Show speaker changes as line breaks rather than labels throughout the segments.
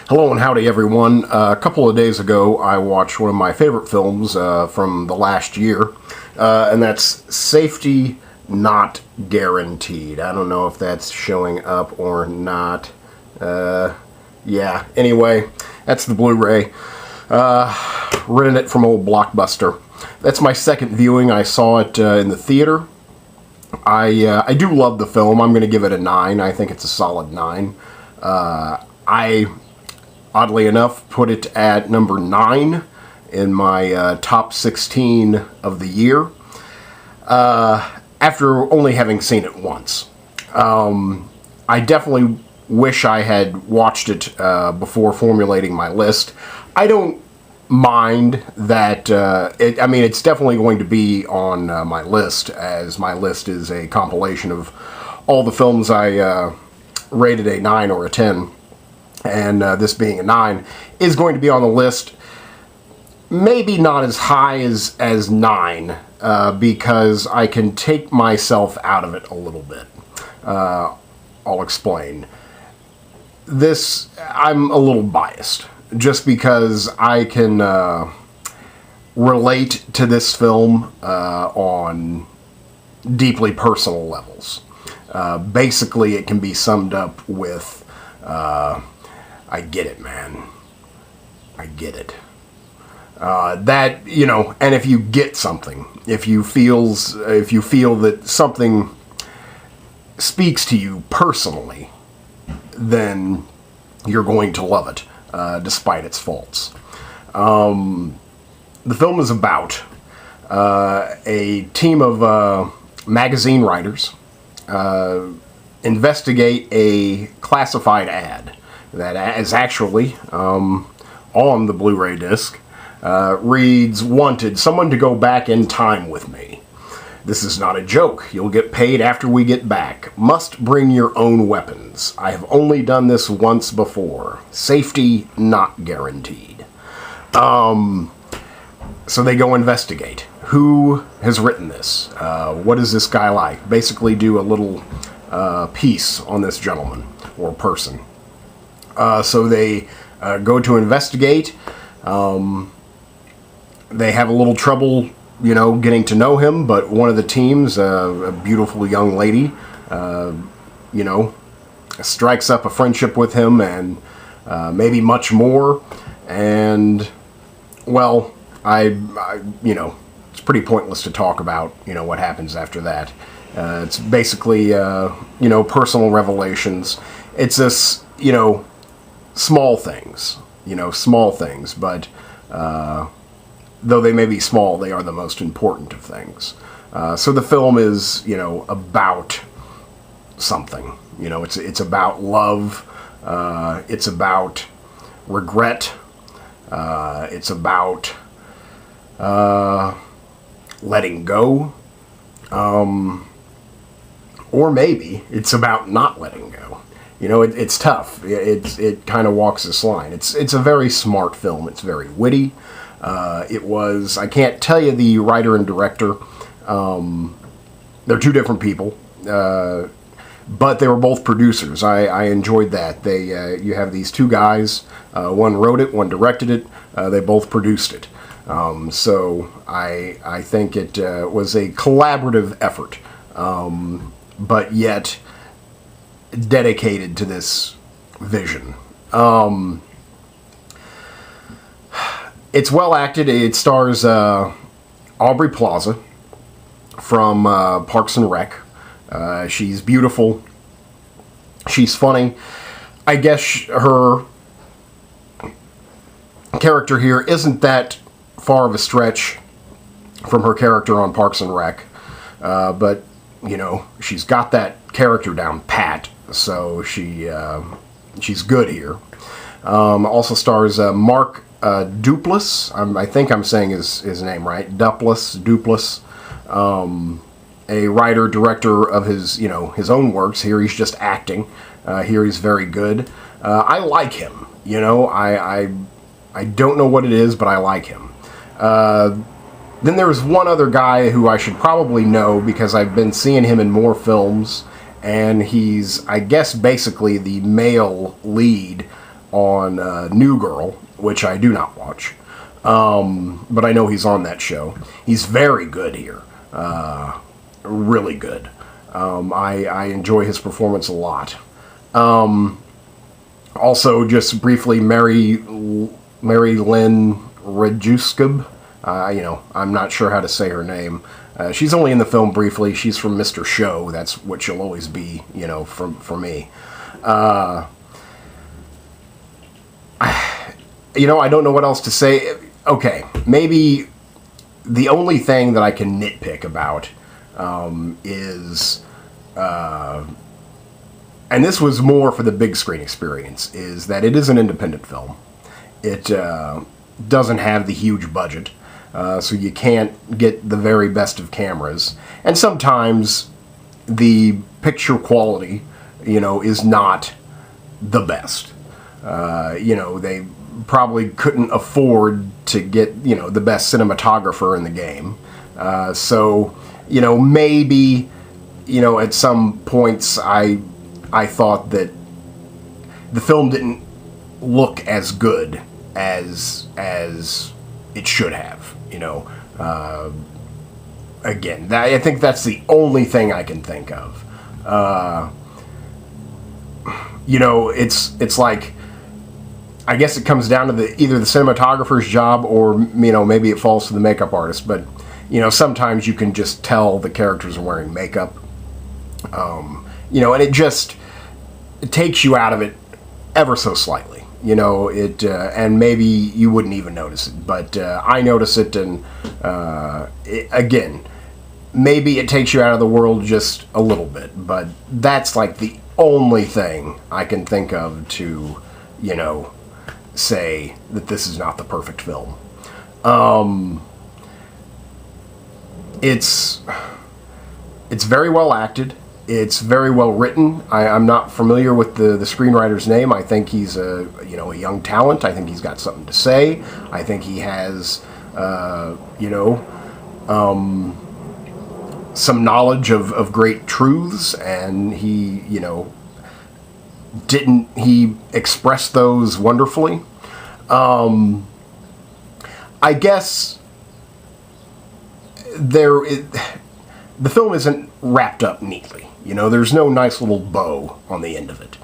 Hello and howdy everyone. A couple of days ago I watched one of my favorite films from the last year, and that's Safety Not Guaranteed. I don't know if that's showing up or not. Yeah, anyway, that's the Blu-ray. Rented it from old Blockbuster. That's my second viewing. I saw it in the theater. I do love the film. I'm going to give it a 9. I think it's a solid 9. I, oddly enough, put it at number 9 in my top 16 of the year, after only having seen it once. I definitely wish I had watched it before formulating my list. I don't mind that. I mean, it's definitely going to be on my list, as my list is a compilation of all the films I rated a 9 or a 10. And this being a 9 is going to be on the list. Maybe not as high as 9, because I can take myself out of it a little bit. I'll explain. I'm a little biased, just because I can relate to this film on deeply personal levels. Basically, it can be summed up with, I get it, man. I get it. That, you know, and if you get something, if you feel that something speaks to you personally, then you're going to love it, despite its faults. The film is about a team of magazine writers investigate a classified ad that is actually on the Blu-ray disc. Reads, "Wanted, someone to go back in time with me. This is not a joke. You'll get paid after we get back. Must bring your own weapons. I have only done this once before. Safety not guaranteed." So they go investigate. Who has written this? What is this guy like? Basically do a little piece on this gentleman or person. So they go to investigate. They have a little trouble, you know, getting to know him, but one of the teams, a beautiful young lady, you know, strikes up a friendship with him, and maybe much more. And, well, you know, it's pretty pointless to talk about, you know, what happens after that. It's basically, you know, personal revelations. It's this, you know, small things, but though they may be small, they are the most important of things. So the film is, you know, about something. You know, it's about love. It's about regret. It's about letting go. Or maybe it's about not letting go. You know, it's tough. It kind of walks this line. It's a very smart film. It's very witty. I can't tell you the writer and director. They're two different people, but they were both producers. I enjoyed that. You have these two guys. One wrote it, one directed it. They both produced it. So I think it was a collaborative effort, but yet dedicated to this vision. It's well acted. It stars Aubrey Plaza from Parks and Rec. She's beautiful. She's funny. I guess her character here isn't that far of a stretch from her character on Parks and Rec. But, you know, she's got that character down pat, so she's good here. Also stars Mark Duplass. I think I'm saying his name right. Duplass. A writer, director of his own works. Here he's just acting. Here he's very good. I like him. You know, I don't know what it is, but I like him. Then there's one other guy who I should probably know because I've been seeing him in more films, and he's, I guess, basically the male lead on New Girl, which I do not watch. But I know he's on that show. He's very good here. Really good. I enjoy his performance a lot. Also, just briefly, Mary Lynn Rejewskub. I'm not sure how to say her name. She's only in the film briefly. She's from Mr. Show. That's what she'll always be, for me. I don't know what else to say. Okay, maybe the only thing that I can nitpick about is, and this was more for the big screen experience, is that it is an independent film. It doesn't have the huge budget, so you can't get the very best of cameras. And sometimes the picture quality, is not the best. They probably couldn't afford to get, the best cinematographer in the game. So, maybe, at some points I thought that the film didn't look as good as it should have, Again, I think that's the only thing I can think of. It's like, I guess it comes down to either the cinematographer's job or, maybe it falls to the makeup artist. But, sometimes you can just tell the characters are wearing makeup. And it takes you out of it ever so slightly. And maybe you wouldn't even notice it. But I notice it, and again, maybe it takes you out of the world just a little bit. But that's like the only thing I can think of to, say that this is not the perfect film. It's very well acted. It's very well written. I'm not familiar with the screenwriter's name. I think he's a young talent. I think he's got something to say. I think he has some knowledge of great truths, and he expressed those wonderfully. I guess the film isn't wrapped up neatly. There's no nice little bow on the end of it.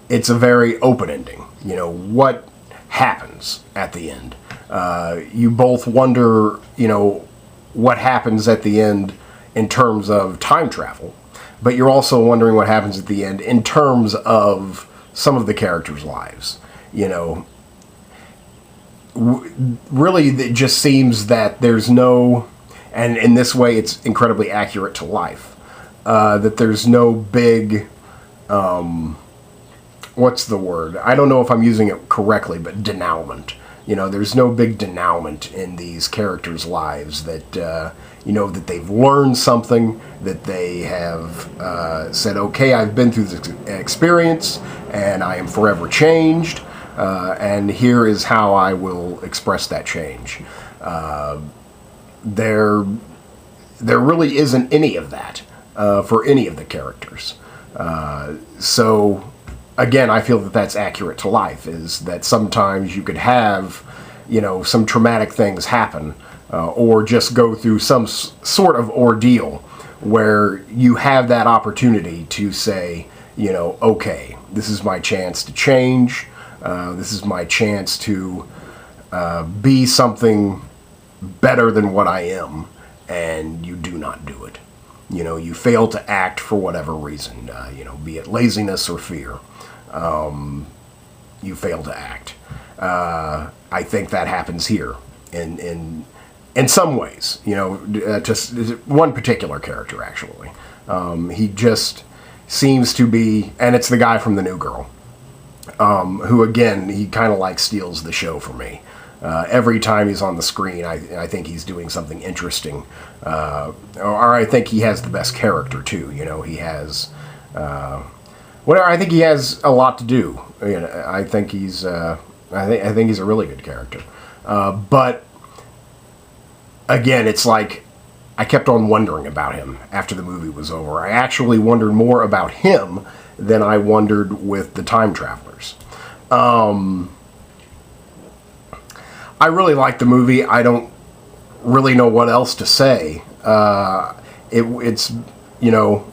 It's a very open ending. What happens at the end? You both wonder, what happens at the end in terms of time travel, but you're also wondering what happens at the end in terms of some of the characters' lives. Really, it just seems that there's no, and in this way it's incredibly accurate to life, that there's no big, what's the word? I don't know if I'm using it correctly, but denouement. There's no big denouement in these characters' lives that, that they've learned something, that they have said, okay, I've been through this experience, and I am forever changed, and here is how I will express that change. There really isn't any of that for any of the characters. So, again, I feel that that's accurate to life, is that sometimes you could have, some traumatic things happen, or just go through some sort of ordeal where you have that opportunity to say, okay, this is my chance to change, this is my chance to be something better than what I am, and you do not do it. You fail to act for whatever reason, be it laziness or fear. You fail to act. I think that happens here in some ways. Just one particular character, actually. He just seems to be, and it's the guy from The New Girl, who, again, he kind of like steals the show for me. Every time he's on the screen, I think he's doing something interesting, or I think he has the best character too. He has whatever. I think he has a lot to do. I think he's I think he's a really good character. But again, it's like I kept on wondering about him after the movie was over. I actually wondered more about him than I wondered with the time travelers. I really like the movie. I don't really know what else to say. It's, you know,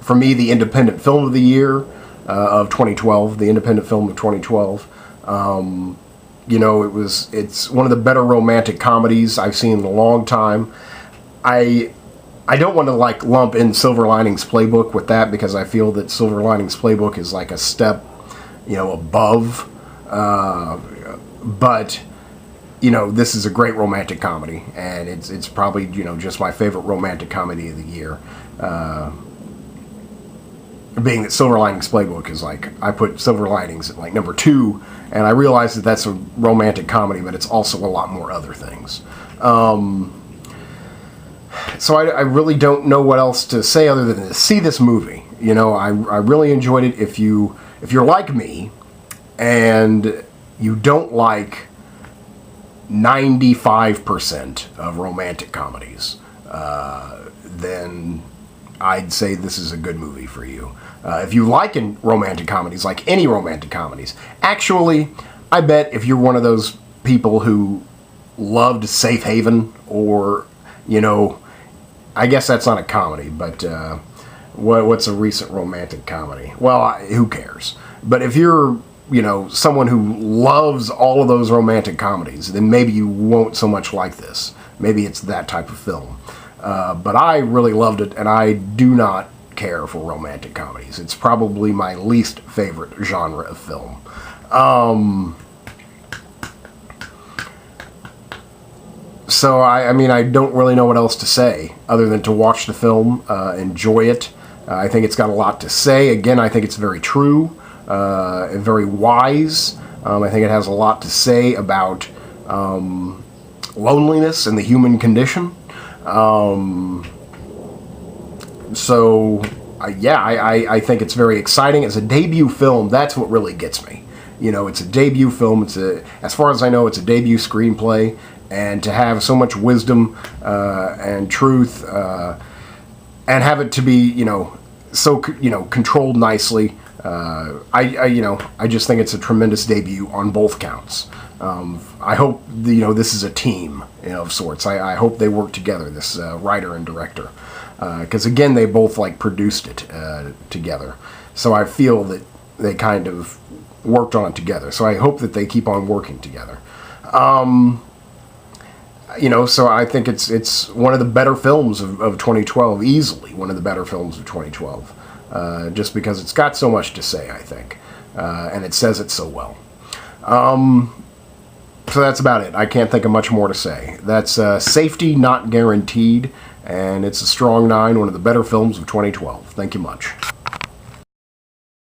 for me, the independent film of the year of 2012, the independent film of 2012. You know, it's one of the better romantic comedies I've seen in a long time. I don't want to like lump in Silver Linings Playbook with that, because I feel that Silver Linings Playbook is like a step, you know, above. But you know, this is a great romantic comedy, and it's probably, you know, just my favorite romantic comedy of the year. Being that Silver Linings Playbook is like, I put Silver Linings at like number 2, and I realize that that's a romantic comedy, but it's also a lot more other things. So I really don't know what else to say other than to see this movie. You know, I really enjoyed it. If you're like me, and you don't like 95% of romantic comedies, then I'd say this is a good movie for you. If you like romantic comedies, like any romantic comedies, actually, I bet if you're one of those people who loved Safe Haven, or, you know, I guess that's not a comedy, but what's a recent romantic comedy? Well, who cares? But if you're, you know, someone who loves all of those romantic comedies, then maybe you won't so much like this. Maybe it's that type of film. But I really loved it, and I do not care for romantic comedies. It's probably my least favorite genre of film. So, I mean, I don't really know what else to say other than to watch the film, enjoy it. I think it's got a lot to say. Again, I think it's very true, and very wise. I think it has a lot to say about loneliness and the human condition. I think it's very exciting. As a debut film, that's what really gets me. You know, it's a debut film. As far as I know, it's a debut screenplay, and to have so much wisdom and truth, and have it to be, you know, so, you know, controlled nicely. I just think it's a tremendous debut on both counts. I hope, you know, this is a team, you know, of sorts. I hope they work together, this writer and director, because again, they both like produced it together. So I feel that they kind of worked on it together. So I hope that they keep on working together. You know, so I think it's one of the better films of 2012, easily one of the better films of 2012, just because it's got so much to say, I think, and it says it so well. So that's about it. I can't think of much more to say. That's Safety Not Guaranteed, and it's a strong 9, one of the better films of 2012. Thank you much.